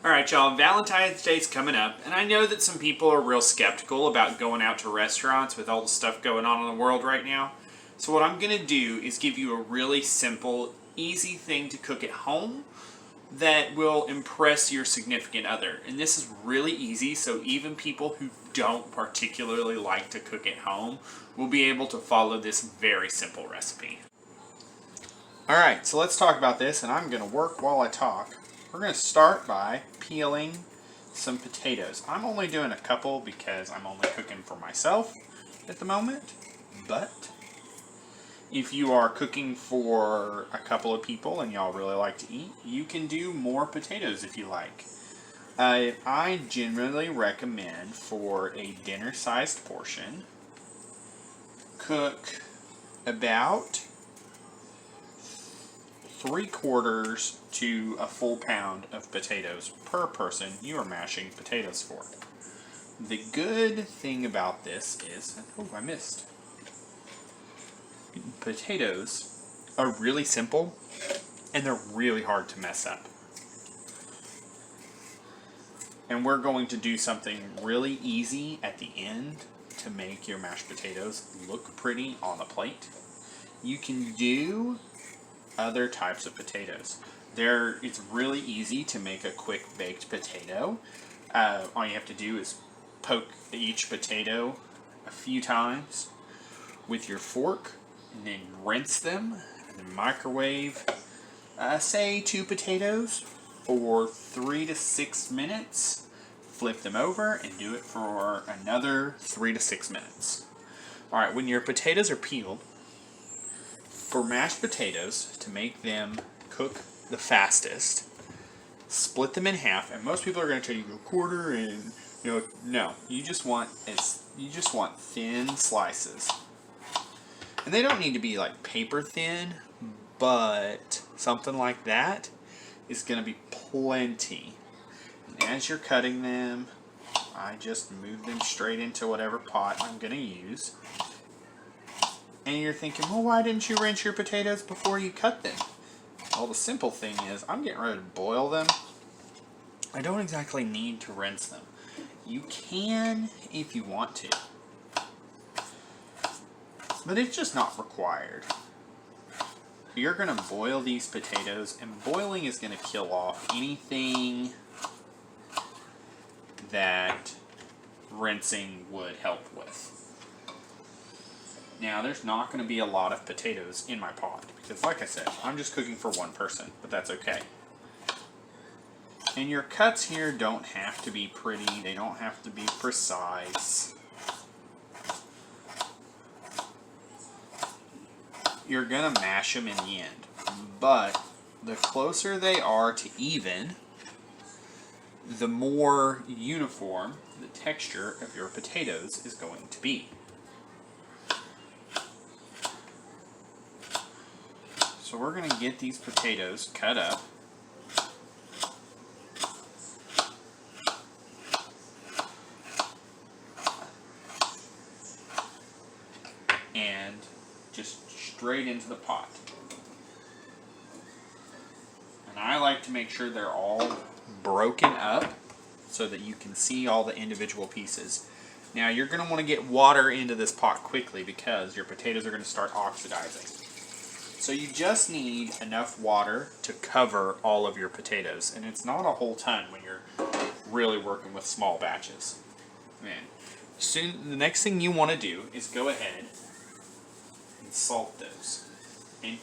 Alright, y'all, Valentine's Day's coming up, and I know that some people are real skeptical about going out to restaurants with all the stuff going on in the world right now. So what I'm going to do is give you a really simple, easy thing to cook at home that will impress your significant other. And this is really easy, so even people who don't particularly like to cook at home will be able to follow this very simple recipe. Alright, so let's talk about this, and I'm going to work while I talk. We're going to start by peeling some potatoes. I'm only doing a couple because I'm only cooking for myself at the moment. But if you are cooking for a couple of people and y'all really like to eat, you can do more potatoes if you like. I generally recommend for a dinner-sized portion, cook about 3/4 to a full pound of potatoes per person you are mashing potatoes for. The good thing about this is, oh, I missed. Potatoes are really simple and they're really hard to mess up. And we're going to do something really easy at the end to make your mashed potatoes look pretty on the plate. You can do other types of potatoes. It's really easy to make a quick baked potato. All you have to do is poke each potato a few times with your fork and then rinse them and then microwave say 2 potatoes for 3 to 6 minutes. Flip them over and do it for another 3 to 6 minutes. Alright, when your potatoes are peeled, for mashed potatoes, to make them cook the fastest, split them in half, and most people are going to tell you a quarter, and no, you just want thin slices, and they don't need to be like paper thin, but something like that is going to be plenty. And as you're cutting them, I just move them straight into whatever pot I'm going to use. And you're thinking, well, why didn't you rinse your potatoes before you cut them? Well, the simple thing is, I'm getting ready to boil them. I don't exactly need to rinse them. You can if you want to, but it's just not required. You're going to boil these potatoes, and boiling is going to kill off anything that rinsing would help with. Now, there's not going to be a lot of potatoes in my pot, because like I said, I'm just cooking for one person, but that's okay. And your cuts here don't have to be pretty, they don't have to be precise. You're going to mash them in the end, but the closer they are to even, the more uniform the texture of your potatoes is going to be. So we're going to get these potatoes cut up. And just straight into the pot. And I like to make sure they're all broken up so that you can see all the individual pieces. Now you're going to want to get water into this pot quickly because your potatoes are going to start oxidizing. So you just need enough water to cover all of your potatoes, and it's not a whole ton when you're really working with small batches. The next thing you want to do is go ahead and salt those, and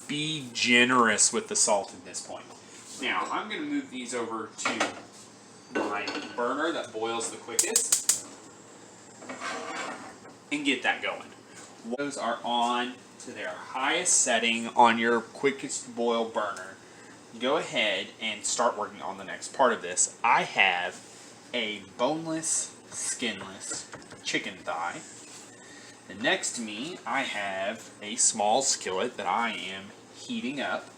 be generous with the salt at this point. Now I'm going to move these over to my burner that boils the quickest and get that going. Those are on to their highest setting on your quickest boil burner. Go ahead and start working on the next part of this. I have a boneless, skinless chicken thigh. And next to me, I have a small skillet that I am heating up.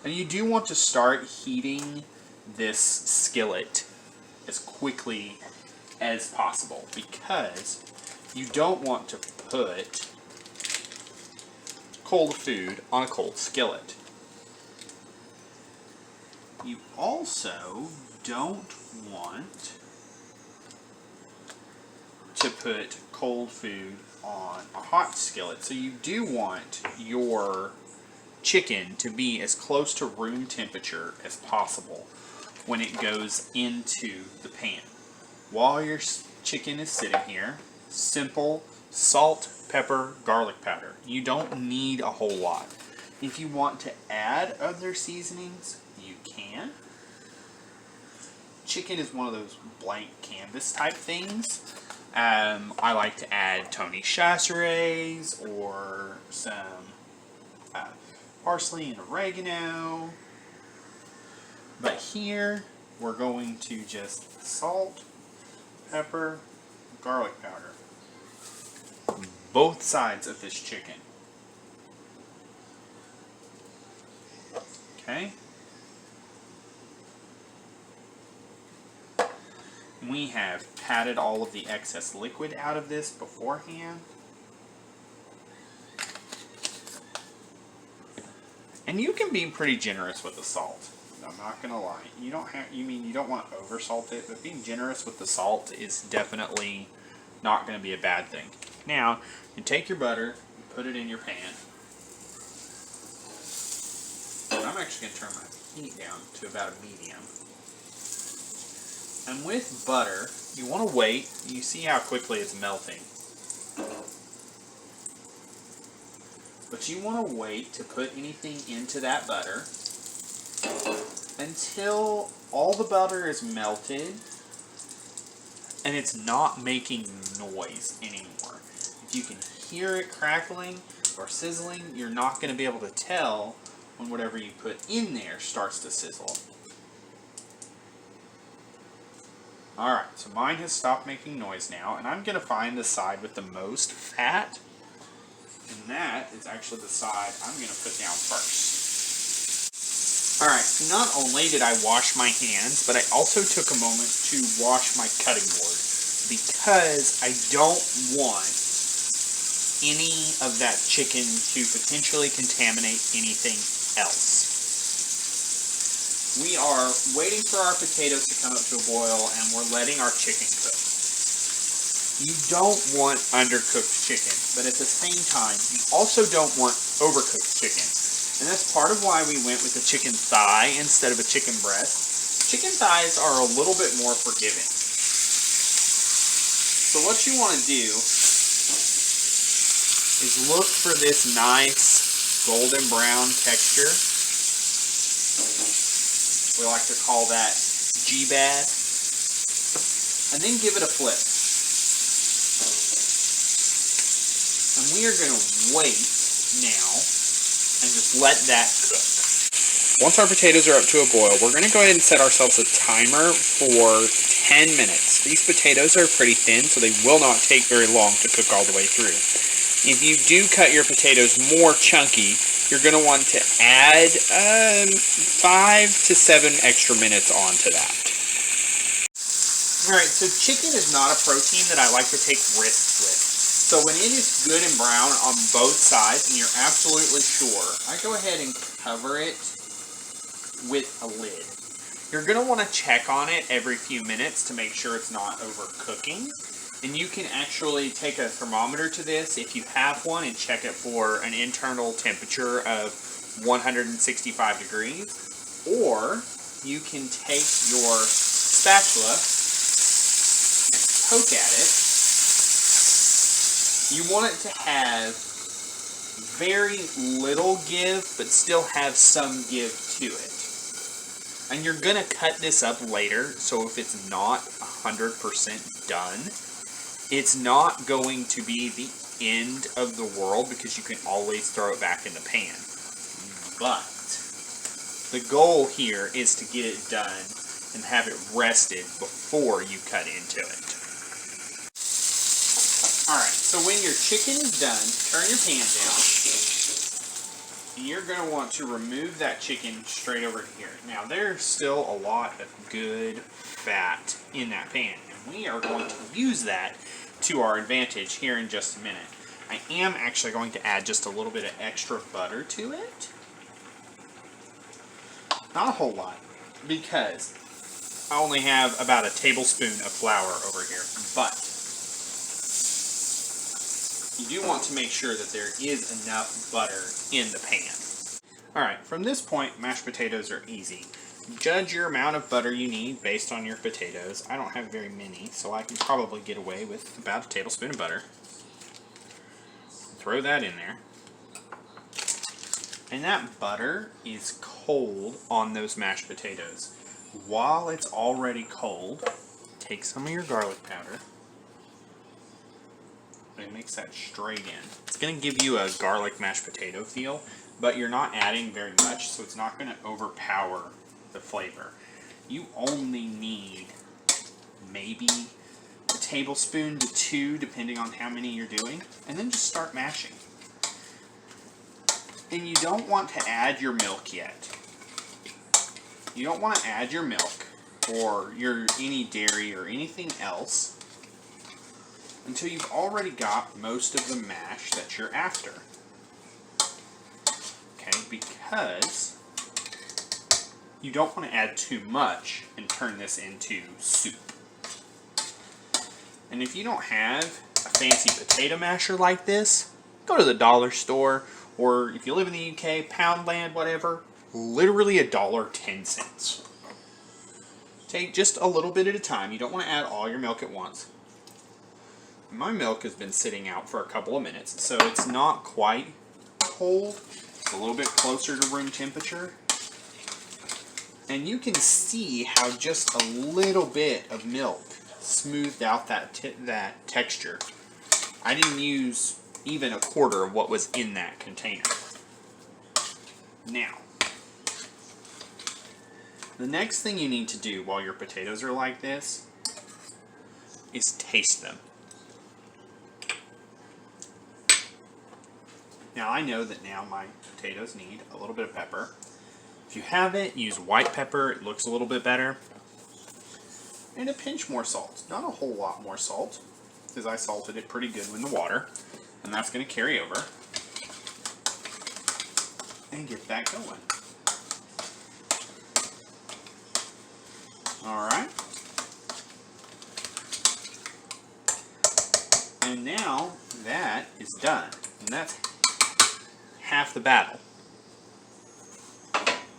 And you do want to start heating this skillet as quickly as possible because you don't want to put cold food on a cold skillet. You also don't want to put cold food on a hot skillet. So you do want your chicken to be as close to room temperature as possible when it goes into the pan. While your chicken is sitting here, simple salt, pepper, garlic powder. You don't need a whole lot. If you want to add other seasonings, you can. Chicken is one of those blank canvas type things. I like to add Tony Chachere's or some parsley and oregano. But here, we're going to just salt, pepper, garlic powder. Both sides of this chicken. Okay? We have patted all of the excess liquid out of this beforehand. And you can be pretty generous with the salt. I'm not gonna lie. You don't want to over-salt it, but being generous with the salt is definitely not gonna be a bad thing. Now, you take your butter, and put it in your pan. And I'm actually gonna turn my heat down to about a medium. And with butter, you want to wait. You see how quickly it's melting. But you want to wait to put anything into that butter until all the butter is melted and it's not making noise anymore. If you can hear it crackling or sizzling, you're not going to be able to tell when whatever you put in there starts to sizzle. Alright, so mine has stopped making noise now, and I'm going to find the side with the most fat, and that is actually the side I'm going to put down first. Alright, so not only did I wash my hands, but I also took a moment to wash my cutting board, because I don't want any of that chicken to potentially contaminate anything else. We are waiting for our potatoes to come up to a boil, and we're letting our chicken cook. You don't want undercooked chicken, but at the same time, you also don't want overcooked chicken. And that's part of why we went with a chicken thigh instead of a chicken breast. Chicken thighs are a little bit more forgiving. So what you want to do is look for this nice golden brown texture. We like to call that G-bad. And then give it a flip. And we are going to wait now and just let that cook. Once our potatoes are up to a boil, we're going to go ahead and set ourselves a timer for 10 minutes. These potatoes are pretty thin, so they will not take very long to cook all the way through. If you do cut your potatoes more chunky, you're going to want to add 5 to 7 extra minutes onto that. Alright, so chicken is not a protein that I like to take risks with. So when it is good and brown on both sides, and you're absolutely sure, I go ahead and cover it with a lid. You're going to want to check on it every few minutes to make sure it's not overcooking. And you can actually take a thermometer to this if you have one and check it for an internal temperature of 165 degrees. Or you can take your spatula and poke at it. You want it to have very little give, but still have some give to it. And you're going to cut this up later, so if it's not 100% done, it's not going to be the end of the world because you can always throw it back in the pan. But the goal here is to get it done and have it rested before you cut into it. Alright, so when your chicken is done, turn your pan down. And you're going to want to remove that chicken straight over here. Now, there's still a lot of good fat in that pan, and we are going to use that to our advantage here in just a minute. I am actually going to add just a little bit of extra butter to it. Not a whole lot. because I only have about a tablespoon of flour over here, but you do want to make sure that there is enough butter in the pan. Alright, from this point, mashed potatoes are easy. Judge your amount of butter you need based on your potatoes. I don't have very many, so I can probably get away with about a tablespoon of butter. Throw that in there. And that butter is cold on those mashed potatoes. While it's already cold, take some of your garlic powder and mix that straight in. It's going to give you a garlic mashed potato feel, but you're not adding very much, so it's not going to overpower the flavor. You only need maybe a tablespoon to 2, depending on how many you're doing, and then just start mashing. And you don't want to add your milk yet. You don't want to add your milk or any dairy or anything else until you've already got most of the mash that you're after. Okay, because you don't want to add too much and turn this into soup. And if you don't have a fancy potato masher like this, go to the dollar store, or if you live in the UK, Poundland, whatever, literally $1.10. Take just a little bit at a time. You don't want to add all your milk at once. My milk has been sitting out for a couple of minutes, so it's not quite cold. It's a little bit closer to room temperature. And you can see how just a little bit of milk smoothed out that texture. I didn't use even a quarter of what was in that container. Now, the next thing you need to do while your potatoes are like this is taste them. Now I know that now my potatoes need a little bit of pepper. If you have it, use white pepper. It looks a little bit better. And a pinch more salt. Not a whole lot more salt, because I salted it pretty good in the water. And that's going to carry over. And get that going. Alright. And now that is done. And that's half the battle.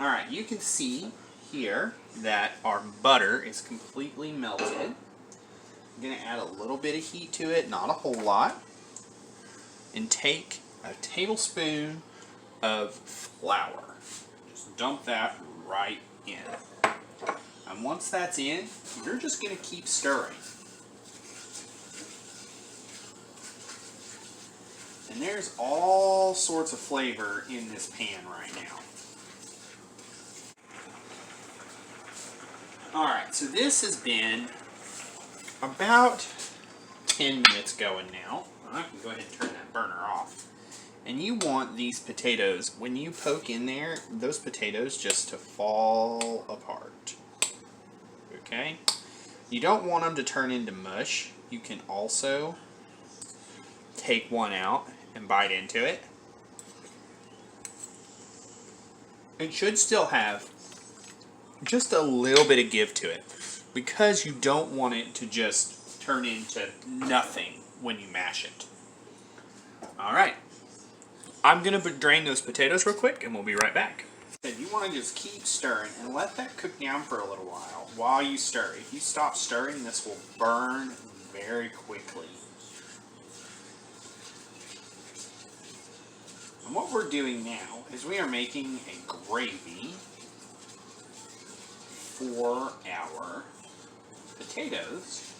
Alright, you can see here that our butter is completely melted. I'm going to add a little bit of heat to it, not a whole lot. And take a tablespoon of flour. Just dump that right in. And once that's in, you're just going to keep stirring. And there's all sorts of flavor in this pan right now. Alright, so this has been about 10 minutes going now. I can go ahead and turn that burner off. And you want these potatoes, when you poke in there, those potatoes just to fall apart. Okay? You don't want them to turn into mush. You can also take one out and bite into it. It should still have just a little bit of give to it, because you don't want it to just turn into nothing when you mash it. Alright, I'm going to drain those potatoes real quick and we'll be right back. You want to just keep stirring and let that cook down for a little while you stir. If you stop stirring, this will burn very quickly. And what we're doing now is we are making a gravy for our potatoes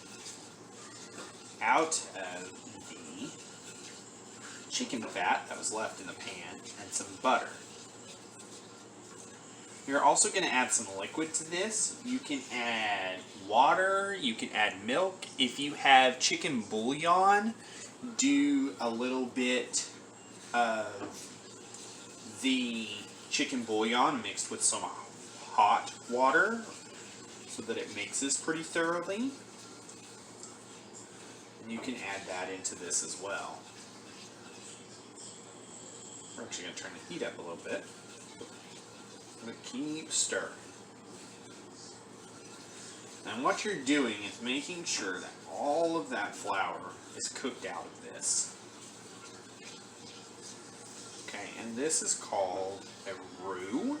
out of the chicken fat that was left in the pan and some butter. You're also going to add some liquid to this. You can add water, you can add milk. If you have chicken bouillon, do a little bit of the chicken bouillon mixed with some hot water so that it mixes pretty thoroughly. And you can add that into this as well. We're actually going to turn the heat up a little bit. I'm going to keep stirring. And what you're doing is making sure that all of that flour is cooked out of this. Okay, and this is called a roux.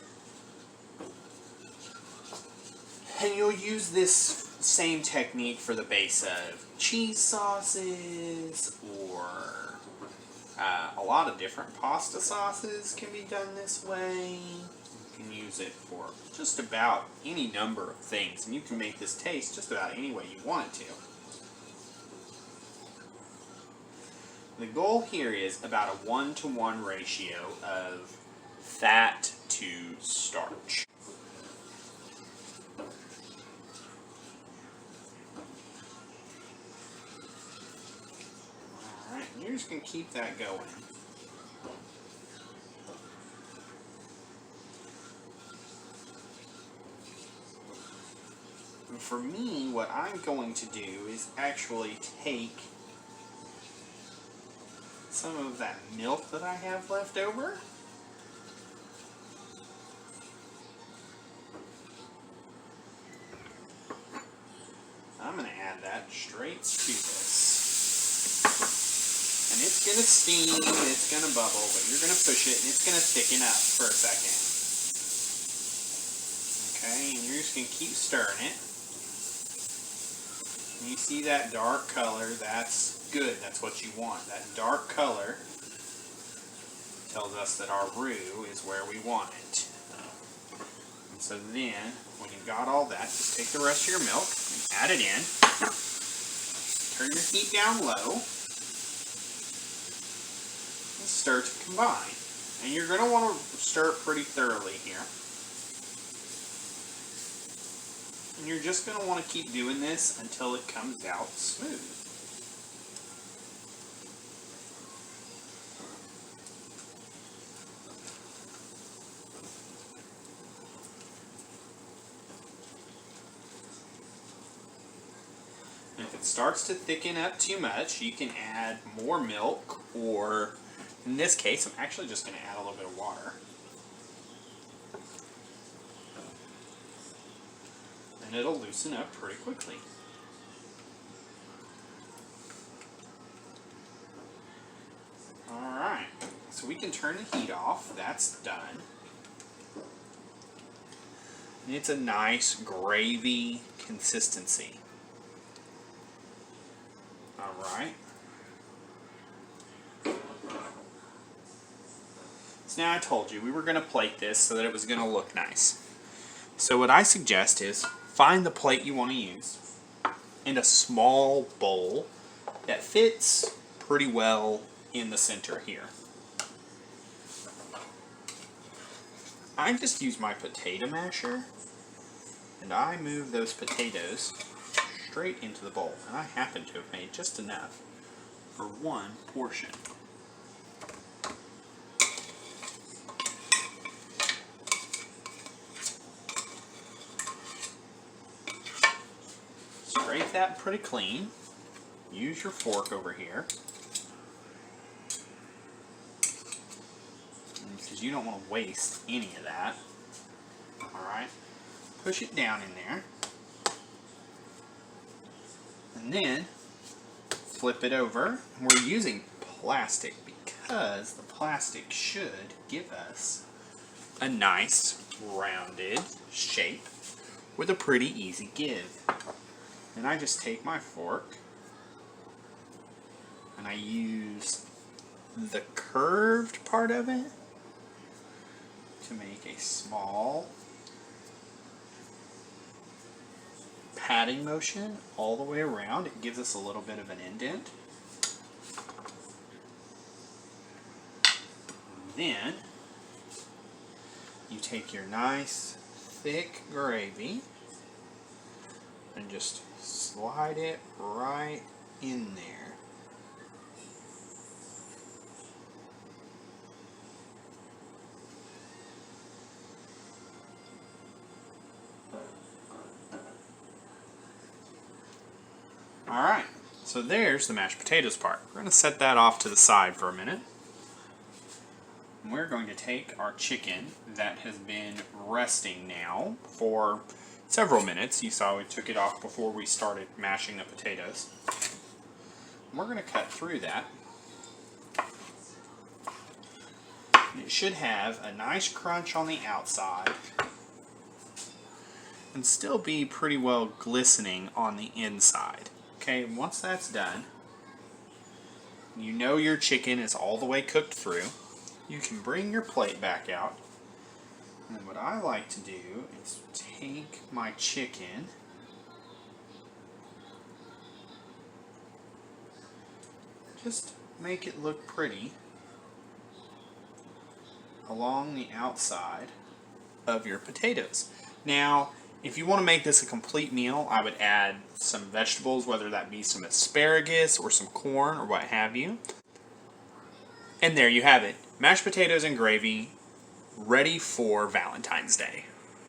And you'll use this same technique for the base of cheese sauces, or a lot of different pasta sauces can be done this way. You can use it for just about any number of things, and you can make this taste just about any way you want it to. The goal here is about a 1-to-1 ratio of fat to starch. Alright, you're just going to keep that going. And for me, what I'm going to do is actually take some of that milk that I have left over. I'm going to add that straight to this. And it's going to steam, and it's going to bubble, but you're going to push it, and it's going to thicken up for a second. Okay, and you're just going to keep stirring it. And you see that dark color, that's good, that's what you want. That dark color tells us that our roux is where we want it. And so then, when you've got all that, just take the rest of your milk and add it in. Turn your heat down low. And stir to combine. And you're going to want to stir it pretty thoroughly here. And you're just going to want to keep doing this until it comes out smooth. And if it starts to thicken up too much, you can add more milk, or in this case, I'm actually just going to add a little bit of water. And it'll loosen up pretty quickly. Alright, so we can turn the heat off. That's done. And it's a nice gravy consistency. Alright. So now I told you we were going to plate this so that it was going to look nice. So what I suggest is find the plate you want to use and a small bowl that fits pretty well in the center here. I just use my potato masher and I move those potatoes straight into the bowl, and I happen to have made just enough for one portion. Scrape that pretty clean. Use your fork over here, because you don't want to waste any of that. Alright, push it down in there, and then flip it over. And we're using plastic because the plastic should give us a nice rounded shape with a pretty easy give. And I just take my fork and I use the curved part of it to make a small patting motion all the way around. It gives us a little bit of an indent. And then you take your nice thick gravy and just slide it right in there. Alright, so there's the mashed potatoes part. We're going to set that off to the side for a minute. And we're going to take our chicken that has been resting now for several minutes. You saw we took it off before we started mashing the potatoes. We're going to cut through that. It should have a nice crunch on the outside and still be pretty well glistening on the inside. Okay, once that's done, you know your chicken is all the way cooked through. You can bring your plate back out. And what I like to do is take my chicken just make it look pretty along the outside of your potatoes. Now, if you want to make this a complete meal, I would add some vegetables, whether that be some asparagus or some corn or what have you. And there you have it. Mashed potatoes and gravy, ready for Valentine's Day.